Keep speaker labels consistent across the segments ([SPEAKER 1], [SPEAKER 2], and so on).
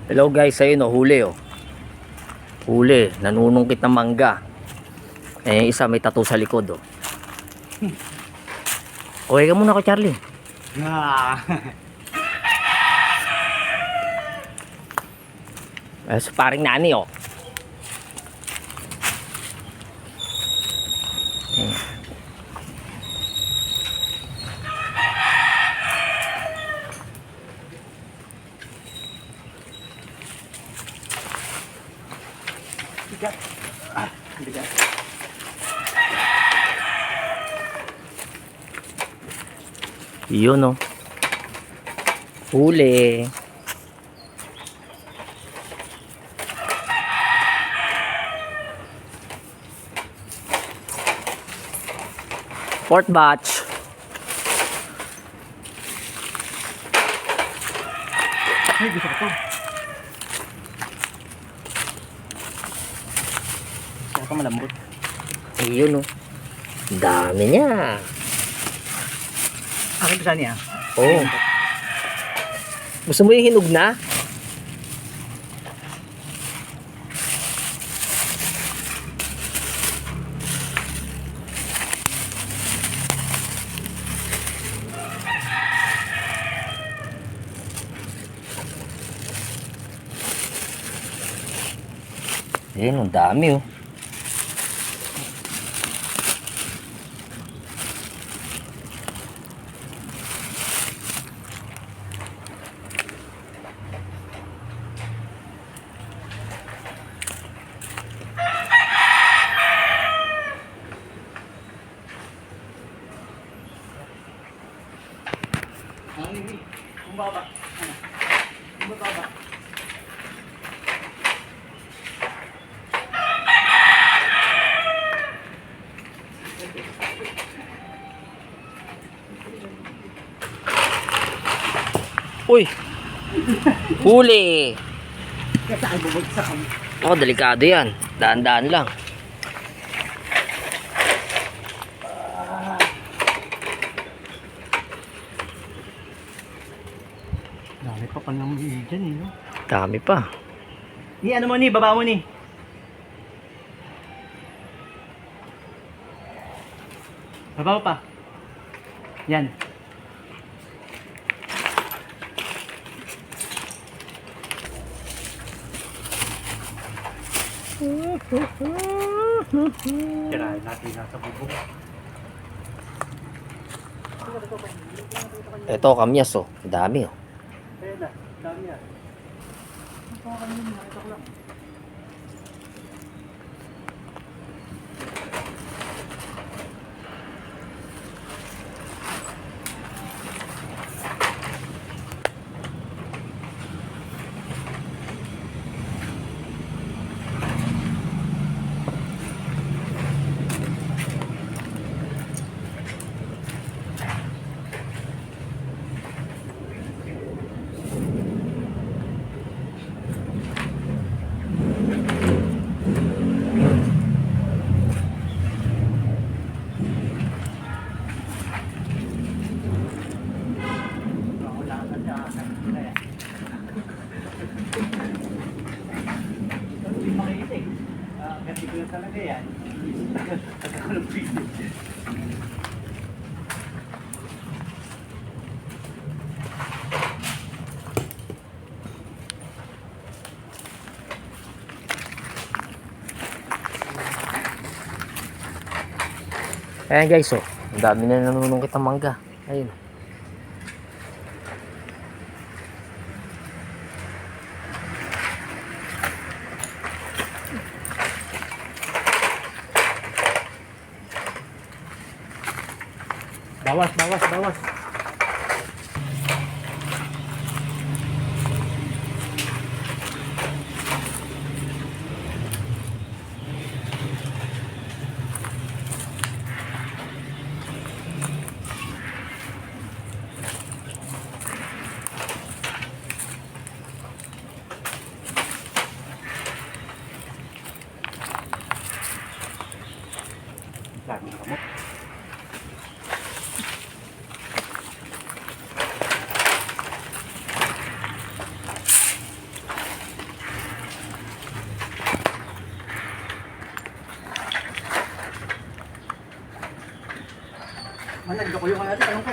[SPEAKER 1] Hello guys, ayun huli Huli, nanunungkit ng mangga. Isa may tattoo sa likod Okay ka muna ko, Charlie. Sa paring nani
[SPEAKER 2] Bigat. Bigat.
[SPEAKER 1] Yun huli. Fourth batch.
[SPEAKER 2] Ay, gusto ko to. Ito malambot.
[SPEAKER 1] Yun dami niya.
[SPEAKER 2] Akin pa niya.
[SPEAKER 1] Gusto mo yung hinog na? Ang dami
[SPEAKER 2] Kumbaba. Kumbaba.
[SPEAKER 1] Uy! Huli!
[SPEAKER 2] Saan bumagsak?
[SPEAKER 1] Delikado yan. Daan-daan lang.
[SPEAKER 2] Dami pa pa naman dyan no?
[SPEAKER 1] Dami pa.
[SPEAKER 2] Ni ano mo ni, baba mo ni. Baba mo pa. Yan. Tirahin natin nasa bubong.
[SPEAKER 1] Ito, kamyas dami
[SPEAKER 2] Ayun na, dami yan. Ito kanina, ito ko lang. Talaga yan.
[SPEAKER 1] Ayan guys ang dami na nanunungkit ng mangga. Ayun.
[SPEAKER 2] Bawas, bawas, bawas. Lagi mo. Puyong ka natin, anong ko?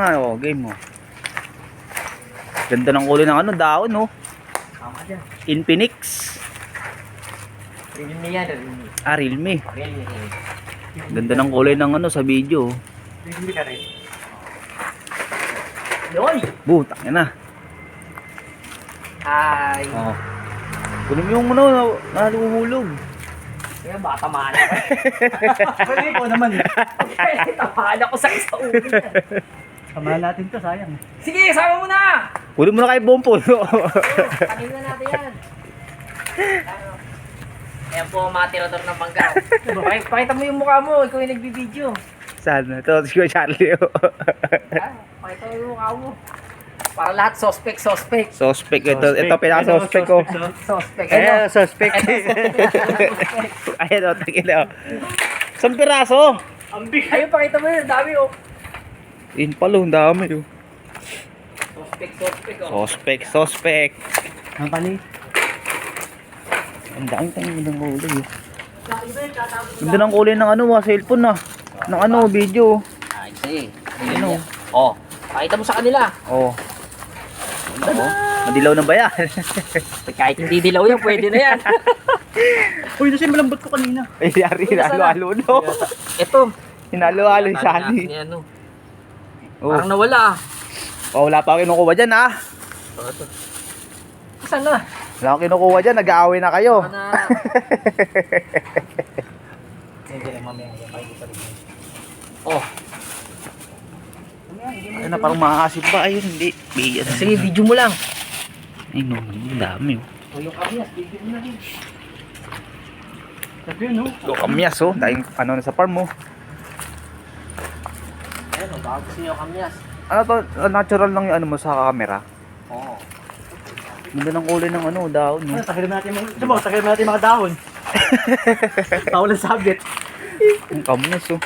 [SPEAKER 3] Oh, game mo. Ganda ng kulay ng ano, daon, no?
[SPEAKER 1] Tama dyan.
[SPEAKER 3] Infinix.
[SPEAKER 1] Realme yan, Realme.
[SPEAKER 3] Ah, Realme.
[SPEAKER 1] Realme.
[SPEAKER 3] Ganda ng kulay ng ano sa video.
[SPEAKER 2] Hindi ka rin.
[SPEAKER 1] Yoy!
[SPEAKER 3] Butak na.
[SPEAKER 1] Hi!
[SPEAKER 3] Oh. Kunin mo yung ano, naluhulog.
[SPEAKER 1] Kaya baka tamaan ako.
[SPEAKER 2] Pwede ko naman eh.
[SPEAKER 1] Tamaan ako sa ulo niya.
[SPEAKER 2] Samahan natin to, sayang.
[SPEAKER 1] Sige, sama mo na!
[SPEAKER 3] Kunin mo na kay Bompo.
[SPEAKER 1] Tanin na natin yan. Ano? Ayan po ang mga tirador ng bangga. Pakita mo yung mukha mo, ikaw yung nagbibideo.
[SPEAKER 3] Saan? Ito, si Kuya Charlie.
[SPEAKER 1] Pakita mo yung mukha mo. Para lahat suspect.
[SPEAKER 3] Suspect. Ito pinaka-suspect ko.
[SPEAKER 1] Suspect.
[SPEAKER 3] Ayan, suspect. Ayan, o, tagila. Isang piraso.
[SPEAKER 2] Ang big.
[SPEAKER 1] Ayun, pakita mo yun, dami oh.
[SPEAKER 3] Yun pala, ang dami. Oh.
[SPEAKER 1] Suspect oh.
[SPEAKER 3] Suspect.
[SPEAKER 2] Ang pani.
[SPEAKER 3] Ang dami tayo ng kulay. Ganda ng kulay ng ano, cellphone na. Ng ano, video.
[SPEAKER 1] Ay, sige.
[SPEAKER 3] Ano?
[SPEAKER 1] Oh, pakita mo sa kanila.
[SPEAKER 3] Oh. Oh, madilaw na ba yan?
[SPEAKER 1] Kahit hindi dilaw yan, pwede na yan.
[SPEAKER 2] Uy, nasa yung malambot ko kanina.
[SPEAKER 3] Ay, yari, hinalo-halo no.
[SPEAKER 1] Ito.
[SPEAKER 3] Hinalo-halo yung sali.
[SPEAKER 1] Ano?
[SPEAKER 3] Oh.
[SPEAKER 1] Parang nawala ah.
[SPEAKER 3] Oh, wala pa kinukuha dyan ah.
[SPEAKER 1] Saan na?
[SPEAKER 3] Wala akong kinukuha dyan, nag-aaway na kayo.
[SPEAKER 1] Sana.
[SPEAKER 2] Hindi, mamaya. Pakita pa rin.
[SPEAKER 1] Oh,
[SPEAKER 3] Ayun na, parang makakasip ba? Ayun, hindi. Biyan.
[SPEAKER 1] sige, video mo lang.
[SPEAKER 3] Ay, no, ang dami oh.
[SPEAKER 1] O yung kabias, video mo na rin.
[SPEAKER 2] Sabi yun, no?
[SPEAKER 3] Go kamyas oh, dahil ano na sa farm mo.
[SPEAKER 1] Ayun, oh, bago gusto nyo kamyas.
[SPEAKER 3] Ano to, natural lang yung ano mo sa camera.
[SPEAKER 1] Oo.
[SPEAKER 3] Ganda ng kulay ng ano, daon no.
[SPEAKER 2] Tagalin natin yung mga dahon. Tawal ang sabit.
[SPEAKER 3] Ang kamyas oh.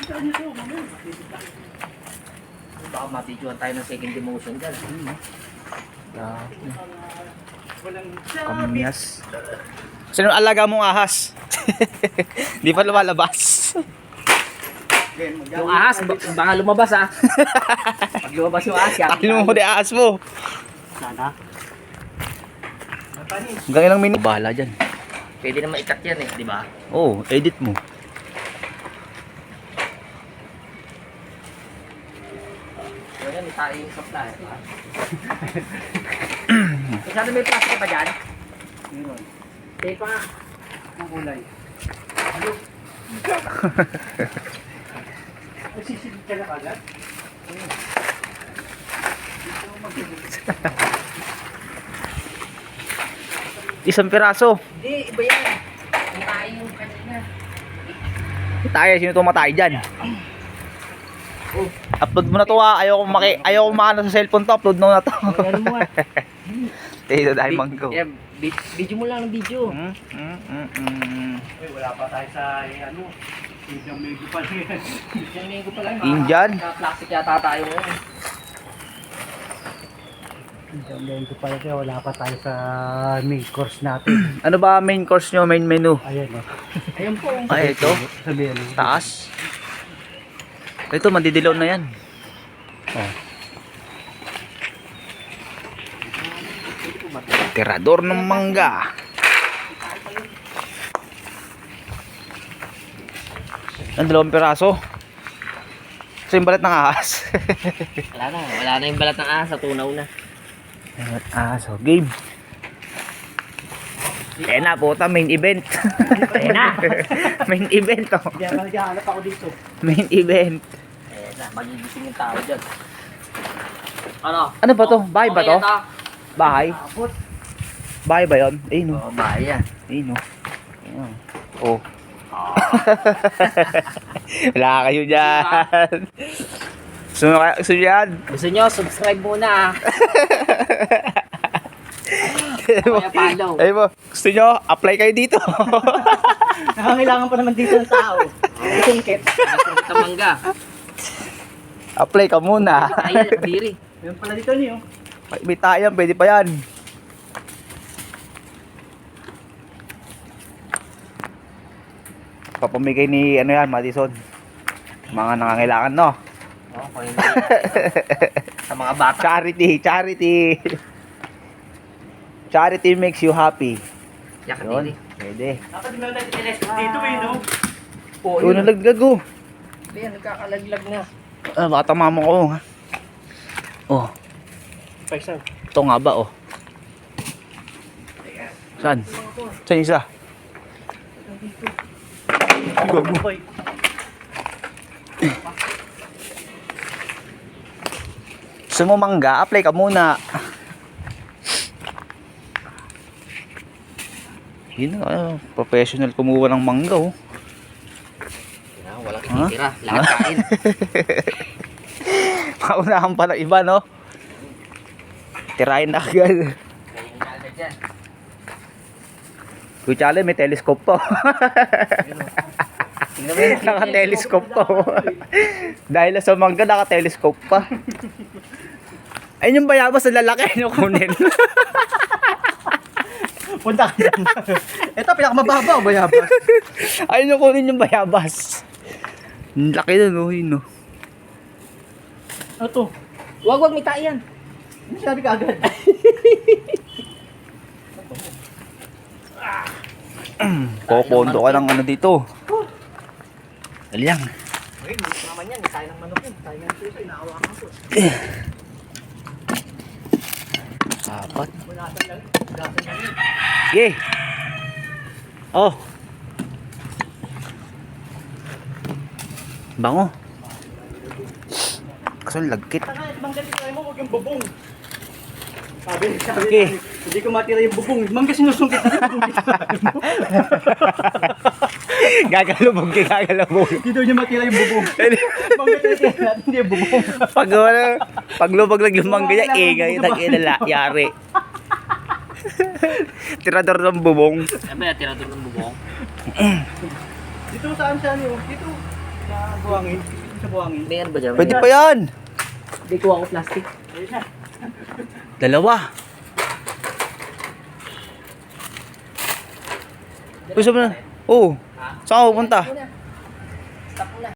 [SPEAKER 1] Baka mabidyoan tayo ng second demotion dyan.
[SPEAKER 3] Kamyas. Sino alaga mong ahas? Di pa lumalabas.
[SPEAKER 1] Yung ahas, baka lumabas ah. Pag lumabas yung ahas, yan.
[SPEAKER 3] Ano mo di ahas mo?
[SPEAKER 2] Sana.
[SPEAKER 3] Hanggang ilang minute. Bahala dyan.
[SPEAKER 1] Pwede naman ikat yan eh, di ba?
[SPEAKER 3] Oo, edit mo.
[SPEAKER 1] Ganyan, tayo yung supply. Masyado may plastic pa dyan?
[SPEAKER 2] Yun.
[SPEAKER 1] Tape pa nga.
[SPEAKER 2] Ang kulay. Nagsisigit ka na kagad?
[SPEAKER 3] Isang piraso.
[SPEAKER 1] Hindi, iba yan. Yung tayo yung kanina.
[SPEAKER 3] Tayo, sino tumatay dyan? Upload mo na to ah. Ayoko makano sa cellphone to. Upload mo na to.
[SPEAKER 1] Ano mo nga?
[SPEAKER 3] Dito dahil manggo.
[SPEAKER 1] Yeah, video mo lang ng video.
[SPEAKER 2] Uy, wala pa tayo sa, ano, Indiang Mego pa rin.
[SPEAKER 1] Diyan linggo pa lang.
[SPEAKER 3] Indian?
[SPEAKER 1] Plastic yata tayo ngayon.
[SPEAKER 2] Indiang Mego pa rin, wala pa tayo sa main course natin.
[SPEAKER 3] Ano ba main course nyo, main menu?
[SPEAKER 2] Ayan, no?
[SPEAKER 1] Ayun po.
[SPEAKER 3] Ay, ito.
[SPEAKER 2] Sabihin, no?
[SPEAKER 3] Taas. Ito, mandidilaw na yan. Oh. Tirador ng mangga. Ang 2 piraso. Ito yung balat ng ahas.
[SPEAKER 1] Wala na yung balat ng ahas, tunaw na.
[SPEAKER 3] Balat aso, game. Ayan na, puta, main event.
[SPEAKER 1] Ayan na.
[SPEAKER 3] Main event, oh.
[SPEAKER 2] Diyan ka naghahanap ako dito.
[SPEAKER 3] Main event.
[SPEAKER 1] Ayan na, magigising yung tao dyan. Ano?
[SPEAKER 3] Ano ba to? Bahay ba to?
[SPEAKER 1] Okay, ito.
[SPEAKER 3] Bahay?
[SPEAKER 2] Abot.
[SPEAKER 3] Bahay ba yun? Ayun, oh.
[SPEAKER 1] Oo, bahay yan.
[SPEAKER 3] Ayun, oh. Ayun. Oh. Wala kayo dyan. Gusto nyo yan?
[SPEAKER 1] Gusto nyo, subscribe muna ah. Kaya follow.
[SPEAKER 3] Ayun mo, gusto nyo, apply kayo dito.
[SPEAKER 2] Nakangailangan pa naman dito ng tao. Sungkit.
[SPEAKER 1] Nakasungkit ang mangga.
[SPEAKER 3] Apply ka muna.
[SPEAKER 1] Ayan, kadiri.
[SPEAKER 2] Meron pala dito niyo.
[SPEAKER 3] May tayan, pwede pa yan. Papamigay ni ano yan, Madison. Mga nangangailangan, no?
[SPEAKER 1] Oo, kung hindi. Sa mga bata.
[SPEAKER 3] Charity makes you happy.
[SPEAKER 1] Yak,
[SPEAKER 3] Yun,
[SPEAKER 1] hindi.
[SPEAKER 3] pwede.
[SPEAKER 2] Dapat di meron tayo telescope dito eh, no?
[SPEAKER 1] Oo,
[SPEAKER 3] Oo, nalaglag oh.
[SPEAKER 1] Hindi yan, nagkakalaglag na.
[SPEAKER 3] Ah, baka tamama ko. Ha? Oh,
[SPEAKER 2] Paisan.
[SPEAKER 3] ito nga ba oh. Saan? Saan isa?
[SPEAKER 2] Hoy.
[SPEAKER 3] Gusto mo mangga? Apply ka muna. Yun professional kumuha ng mangga oh.
[SPEAKER 1] Walang ititira. Lahat kain.
[SPEAKER 3] Paunahan pa ng iba no? Tirahin na agad.
[SPEAKER 1] Kainin na agad yan.
[SPEAKER 3] Kuchale, may telescope pa.
[SPEAKER 1] Tingnan mo yun.
[SPEAKER 3] Naka-telescope pa. Dahil sa mangga, naka-telescope pa. Ayun yung bayabas na lalaki yung kunin.
[SPEAKER 2] Punta ka dyan. Ito, pinakamababa o bayabas?
[SPEAKER 3] Ayun yung kunin yung bayabas. Ang laki nun, oh, yun, oh.
[SPEAKER 2] Ano to?
[SPEAKER 1] Wag, may tayo yan.
[SPEAKER 2] Ano sinabi ka agad?
[SPEAKER 3] Popondo ka ng ano dito. Dali lang.
[SPEAKER 1] Ay, naman yan. Tayo ng manok yun. Tayo ng suso. Inaawakan ko.
[SPEAKER 3] Apat.
[SPEAKER 2] Punasan lang. Punasan lang yun.
[SPEAKER 3] Sige. Oh. Bango. Kaso lagkit.
[SPEAKER 2] Taka, ibang galit tayo mo, huwag yung bubong. Sabi
[SPEAKER 3] Okay.
[SPEAKER 2] hindi ko matira yung bubong. Mangga sinusungkit na yung bubong.
[SPEAKER 3] Gagalubog ka, gagalubog.
[SPEAKER 2] Hindi daw niya matira yung bubong. Mangga tinitira natin, hindi yung bubong.
[SPEAKER 3] Pag lubag naglumang ganyan, ingay, yari. Tirador ng bubong.
[SPEAKER 1] Sabi na, tira doon ng bubong.
[SPEAKER 2] Dito saan siya niyo? Dito. Sa buhangin. Sa buhangin.
[SPEAKER 1] Meron ba dyan?
[SPEAKER 3] Pwede pa yan.
[SPEAKER 1] Hindi kuha ko plastic.
[SPEAKER 2] Ayun na.
[SPEAKER 3] Dalawa. Gusto mo na? Oo. Saan ka pupunta?
[SPEAKER 1] Stop muna.